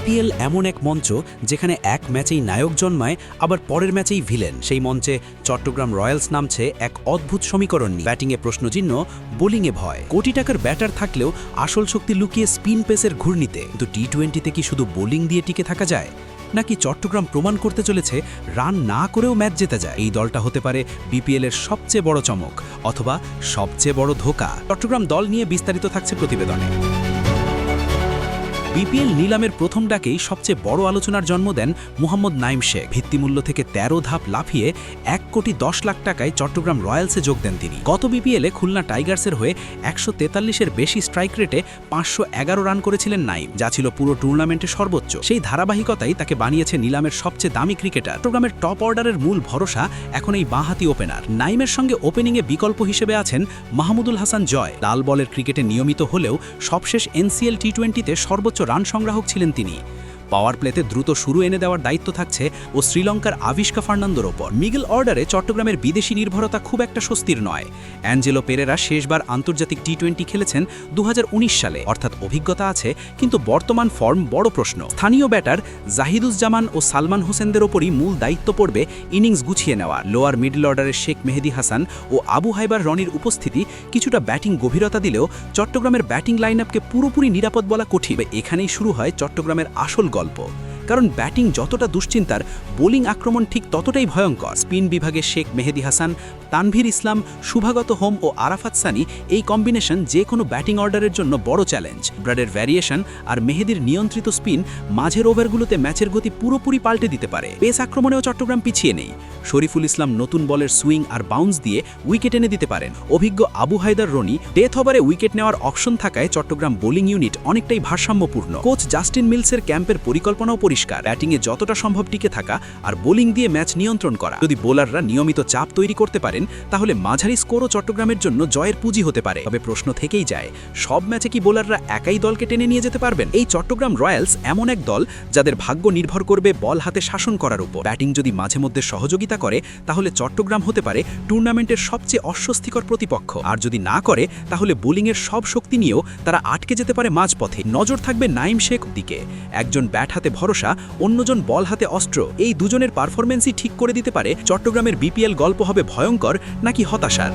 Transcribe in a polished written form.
BPL এমন এক মঞ্চ যেখানে এক ম্যাচেই নায়ক জন্মায় আবার পরের ম্যাচেই ভিলেন। সেই মঞ্চে চট্টগ্রাম রয়্যালস নামছে এক অদ্ভুত সমীকরণ নিয়ে। ব্যাটিংয়ে প্রশ্নচিহ্ন, বোলিংয়ে ভয়। কোটি টাকার ব্যাটার থাকলেও আসল শক্তি লুকিয়ে স্পিন পেসের ঘূর্ণিতে। কিন্তু টি-20তে কি শুধু বোলিং দিয়ে টিকে থাকা যায়, নাকি চট্টগ্রাম প্রমাণ করতে চলেছে রান না করেও ম্যাচ জেতা যায়? এই দলটা হতে পারে বিপিএলের সবচেয়ে বড় চমক অথবা সবচেয়ে বড় ধোঁকা। চট্টগ্রাম দল নিয়ে বিস্তারিত থাকছে প্রতিবেদনে। বিপিএল নিলামের প্রথম ডাকেই সবচেয়ে বড় আলোচনার জন্ম দেন মোহাম্মদ নাইম শেখ। ভিত্তিমূল্য থেকে ১৩ ধাপ লাফিয়ে ১,১০,০০,০০০ টাকায় চট্টগ্রাম রয়্যালসে যোগ দেন তিনি। গত বিপিএলে খুলনা টাইগার্সের হয়ে ১৪৩-এর বেশি স্ট্রাইক রেটে ৫১১ রান করেছিলেন নাইম, যা ছিল পুরো টুর্নামেন্টে সর্বোচ্চ। সেই ধারাবাহিকতাই তাকে বানিয়েছে নিলামের সবচেয়ে দামি ক্রিকেটার। চট্টগ্রামের টপ অর্ডারের মূল ভরসা এখন এই বাঁহাতি ওপেনার। নাইমের সঙ্গে ওপেনিংয়ে বিকল্প হিসেবে আছেন মাহমুদুল হাসান জয়। লাল বলের ক্রিকেটে নিয়মিত হলেও সবশেষ এনসিএল টি-20তে সর্বোচ্চ রান সংগ্রাহক ছিলেন তিনি। পাওয়ার প্লেতে দ্রুত শুরু এনে দেওয়ার দায়িত্ব থাকছে ও শ্রীলঙ্কার আভিষ্কা ফার্নান্দোর ওপর। মিডল অর্ডারে চট্টগ্রামের বিদেশি নির্ভরতা খুব একটা স্বস্তির নয়। অ্যাঞ্জেলো পেরেরা শেষবার আন্তর্জাতিক টি-20 খেলেছেন ২০১৯ সালে, অর্থাৎ অভিজ্ঞতা আছে, কিন্তু বর্তমান ফর্ম বড় প্রশ্ন। স্থানীয় ব্যাটার জাহিদুজ্জামান ও সালমান হোসেনদের ওপরই মূল দায়িত্ব পড়বে ইনিংস গুছিয়ে নেওয়া। লোয়ার মিডল অর্ডারের শেখ মেহেদী হাসান ও আবু হাইবার রনির উপস্থিতি কিছুটা ব্যাটিং গভীরতা দিলেও চট্টগ্রামের ব্যাটিং লাইনআপকে পুরোপুরি নিরাপদ বলা কঠিন। এখানেই শুরু হয় চট্টগ্রামের আসল গল্প, কারণ ব্যাটিং যতটা দুশ্চিন্তার, বোলিং আক্রমণ ঠিক ততটাই ভয়ঙ্কর। স্পিন বিভাগে শেখ মেহেদী হাসান, তানভীর ইসলাম, শুভাগত হোম ও আরাফাত সানি, এই কম্বিনেশন যে কোনো ব্যাটিং অর্ডারের জন্য বড় চ্যালেঞ্জ। ব্রাডের ভ্যারিয়েশন আর মেহেদীর নিয়ন্ত্রিত স্পিন মাঝের ওভারগুলোতে ম্যাচের গতি পুরোপুরি পাল্টে দিতে পারে। পেস আক্রমণেও চট্টগ্রাম পিছিয়ে নেই। শরীফুল ইসলাম নতুন বলের সুইং আর বাউন্স দিয়ে উইকেট এনে দিতে পারেন। অভিজ্ঞ আবু হায়দার রনি ডেথ ওভারে উইকেট নেওয়ার অপশন থাকায় চট্টগ্রাম বোলিং ইউনিট অনেকটাই ভারসাম্যপূর্ণ। কোচ জাস্টিন মিলসের ক্যাম্পের পরিকল্পনাও পরিষ্কার, ব্যাটিংয়ে যতটা সম্ভব টিকে থাকা আর বোলিং দিয়ে ম্যাচ নিয়ন্ত্রণ করা। যদি বোলাররা নিয়মিত চাপ তৈরি করতে পারেন, তাহলে মাঝারি স্কোরও চট্টগ্রামের জন্য জয়ের পুঁজি হতে পারে। তবে প্রশ্ন থেকেই যায়, সব ম্যাচে কি বোলাররা একাই দলকে টেনে নিয়ে যেতে পারবেন? এই চট্টগ্রাম রয়্যালস এমন এক দল যাদের ভাগ্য নির্ভর করবে বল হাতে শাসন করার উপর। ব্যাটিং যদি মাঝে মধ্যে সহযোগিতা করে, তাহলে চট্টগ্রাম হতে পারে টুর্নামেন্টের সবচেয়ে অস্বস্তিকর প্রতিপক্ষ। আর যদি না করে, তাহলে বোলিংয়ের সব শক্তি নিয়েও তারা আটকে যেতে পারে মাঝপথে। নজর থাকবে নাইম শেখ দিকে। একজন ব্যাট হাতে ভরসা, অন্যজন বল হাতে অস্ত্র। এই দুজনের পারফরমেন্সই ঠিক করে দিতে পারে চট্টগ্রামের বিপিএল গল্প হবে ভয়ঙ্কর নাকি হতাশার।